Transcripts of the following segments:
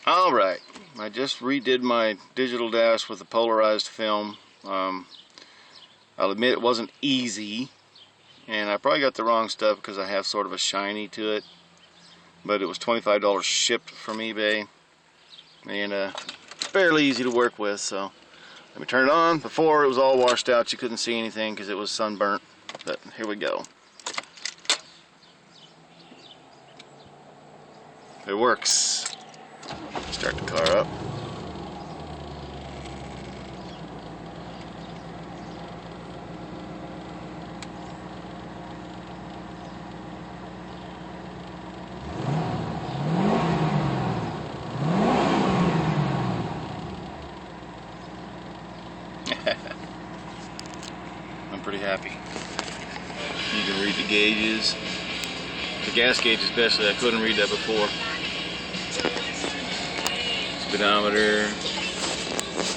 Alright, I just redid my digital dash with the polarized film. I'll admit it wasn't easy, and I probably got the wrong stuff because I have sort of a shiny to it, but it was $25 shipped from eBay, and fairly easy to work with. So let me turn it on. Before it was all washed out, you couldn't see anything because it was sunburnt, but here we go. It works. Start the car up. I'm pretty happy. You can read the gauges. The gas gauge especially, I couldn't read that before. Speedometer,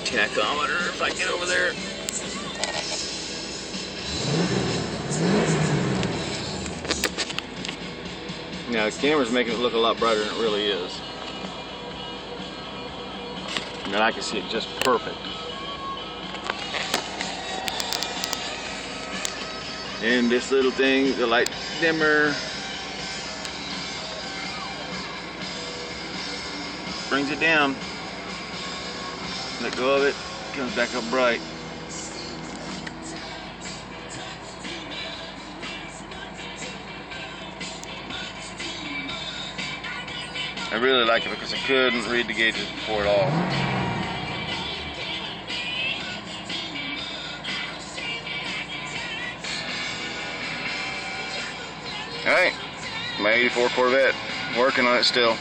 tachometer, if I get over there. Now the camera's making it look a lot brighter than it really is. And I can see it just perfect. And this little thing, the light dimmer, brings it down. Let go of it, comes back up bright. I really like it because I couldn't read the gauges before at all. Alright, my 84 Corvette, working on it still.